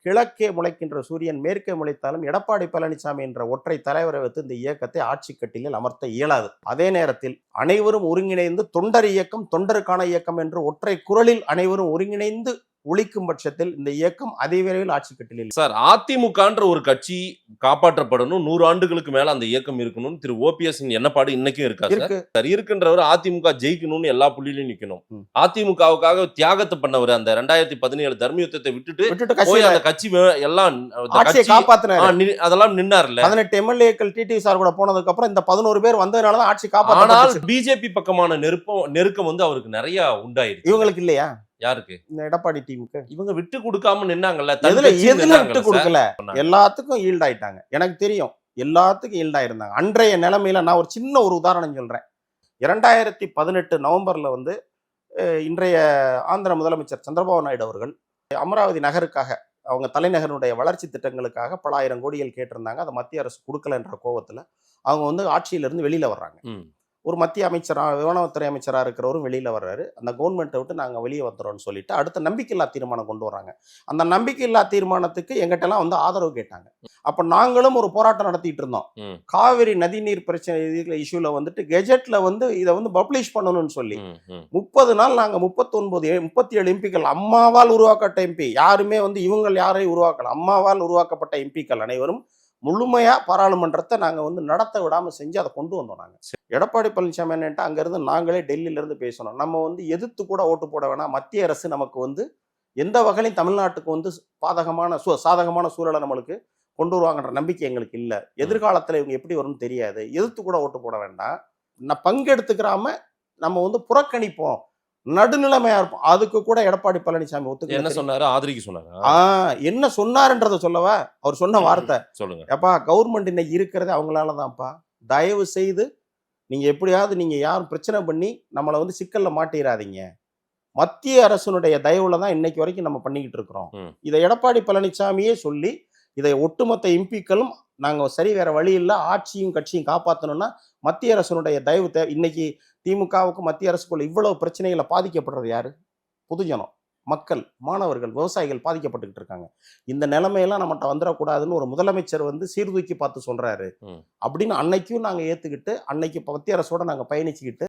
கிழக்கே முளைக்கின்ற சூரியன் மேற்கே முளைத்தாலும் எடப்பாடி பழனிசாமி என்ற ஒற்றை தலைவரை வைத்து இந்த இயக்கத்தை ஆட்சி கட்டிலில் அமர்த்த இயலாது. அதே நேரத்தில் அனைவரும் ஒருங்கிணைந்து தொண்டர் இயக்கம், தொண்டருக்கான இயக்கம் என்று ஒற்றை குரலில் அனைவரும் ஒருங்கிணைந்து ஒழிக்கும் பட்சத்தில் இந்த இயக்கம் அதிவிரைவில் ஆட்சி கட்டிலில். சார், அதிமுகன்ற ஒரு கட்சி காப்பாற்றப்படணும், 100 ஆண்டுகளுக்கு மேல அந்த இயக்கம் இருக்கணும்னு திரு ஓபிஎஸ் எண்ணப்பாடு இன்னைக்கும் இருக்காரு. சார், இருக்கின்றவர் அதிமுக ஜெயிக்கணும்னு எல்லா புள்ளியிலும் நிக்கணும். அதிமுகவுக்காக தியாகத்தை பண்ணவர் அந்த 2017 தர்மயுத்தத்தை விட்டுட்டு போய் அந்த கட்சி எல்லாம் காப்பாத்தினாரு. அதெல்லாம் நின்னார்ல. 18 எம்எல்ஏக்கள் டிடி சார் கூட போனதுக்கு அப்புறம் இந்த 11 பேர் வந்ததுனாலதான் ஆட்சி காப்பாற்ற. ஆனால் பிஜேபி பக்கமான நெருக்கம் வந்து அவருக்கு நிறைய உண்டாயிருக்கு. இவங்களுக்கு இல்லையா? யாருக்கு? இந்த எடப்பாடி டீமுக்கு. இவங்க விட்டு கொடுக்காம நின்னாங்கல்ல. எதுல விட்டு கொடுக்கல? எல்லாத்துக்கும் ஈல்ட் ஆயிட்டாங்க. எனக்கு தெரியும், எல்லாத்துக்கும் ஈல்ட் ஆயிருந்தாங்க. அன்றைய நிலைமையில நான் ஒரு சின்ன ஒரு உதாரணம் சொல்றேன். 2018 நவம்பர்ல வந்து இன்றைய ஆந்திர முதலமைச்சர் சந்திரபாபு நாயுடு அவர்கள் அமராவதி நகருக்காக, அவங்க தலைநகருடைய வளர்ச்சி திட்டங்களுக்காக பல ஆயிரம் கோடிகள் கேட்டிருந்தாங்க. அதை மத்திய அரசு கொடுக்கல என்ற கோபத்துல அவங்க வந்து ஆட்சியிலிருந்து வெளியில வர்றாங்க. ஒரு மத்திய அமைச்சராக, விமானத்துறை அமைச்சராக இருக்கிறவரும் வெளியில் வர்றாரு. அந்த கவர்மெண்ட்டை விட்டு நாங்கள் வெளியே வந்துடுறோம்னு சொல்லிட்டு அடுத்த நம்பிக்கையில்லா தீர்மானம் கொண்டு வர்றாங்க. அந்த நம்பிக்கையில்லா தீர்மானத்துக்கு எங்கிட்டலாம் வந்து ஆதரவு கேட்டாங்க. அப்போ நாங்களும் ஒரு போராட்டம் நடத்திட்டு இருந்தோம். காவிரி நதிநீர் பிரச்சனை இஷ்யூல வந்துட்டு கெஜெட்ல வந்து இதை வந்து பப்ளிஷ் பண்ணணும்னு சொல்லி 30 நாள் நாங்கள் 37 எம்பிக்கள், அம்மாவால் உருவாக்கப்பட்ட எம்பி, யாருமே வந்து இவங்க யாரையும் உருவாக்கல, அம்மாவால் உருவாக்கப்பட்ட எம்பிக்கள் அனைவரும் முழுமையா பாராளுமன்றத்தை நாங்க வந்து நடத்த விடாம செஞ்சு அதை கொண்டு வந்தோம். நாங்க எடப்பாடி பழனிசாமி என்னன்ட்டு அங்க இருந்து நாங்களே டெல்லியில இருந்து பேசணும். நம்ம வந்து எதிர்த்து கூட ஓட்டு போட வேணாம், மத்திய அரசு நமக்கு வந்து எந்த வகையிலும் தமிழ்நாட்டுக்கு வந்து சாதகமான சூழலை நம்மளுக்கு கொண்டு வருவாங்கன்ற நம்பிக்கை எங்களுக்கு இல்லை. எதிர்காலத்துல இவங்க எப்படி வரும்னு தெரியாது, எதிர்த்து கூட ஓட்டு போட வேண்டாம், நான் பங்கெடுத்துக்கிறாம நம்ம வந்து புறக்கணிப்போம், நடுநிலைமையா இருப்போம். அதுக்கு கூட எடப்பாடி பழனிசாமி ஒத்துக்க என்ன சொன்னாரு? ஆதரிக்க சொன்னாரு. என்ன சொன்னாருன்றத சொல்லவா? அவர் சொன்ன வார்த்தை சொல்லுங்க. எப்பா, கவர்மெண்ட் இன்னைக்கு இருக்கிறது அவங்களாலதான்ப்பா, தயவு செய்து நீங்க எப்படியாவது நீங்க யாரும் பிரச்சனை பண்ணி நம்மளை வந்து சிக்கல்ல மாட்டிடாதீங்க, மத்திய அரசனுடைய தயவுல தான் இன்னைக்கு வரைக்கும் நம்ம பண்ணிக்கிட்டு இருக்கிறோம். இதை எடப்பாடி பழனிசாமியே சொல்லி இதை ஒட்டுமொத்த எம்பிக்களும் நாங்க சரி, வேற வழி இல்லை, ஆட்சியும் கட்சியும் காப்பாற்றணும்னா மத்திய அரசனுடைய தயவு தேவை. இன்னைக்கு திமுகவுக்கு மத்திய அரசுக்குள்ள இவ்வளவு பிரச்சனைகளை பாதிக்கப்படுறது யாரு? பொதுஜனம், மக்கள், மாணவர்கள், விவசாயிகள் பாதிக்கப்பட்டுக்கிட்டு இருக்காங்க. இந்த நிலைமையெல்லாம் நம்மகிட்ட வந்துடக்கூடாதுன்னு ஒரு முதலமைச்சர் வந்து சீர்தூக்கி பார்த்து சொல்றாரு அப்படின்னு அன்னைக்கும் நாங்க ஏத்துக்கிட்டு, அன்னைக்கு மத்திய அரசோட நாங்க பயணிச்சுக்கிட்டு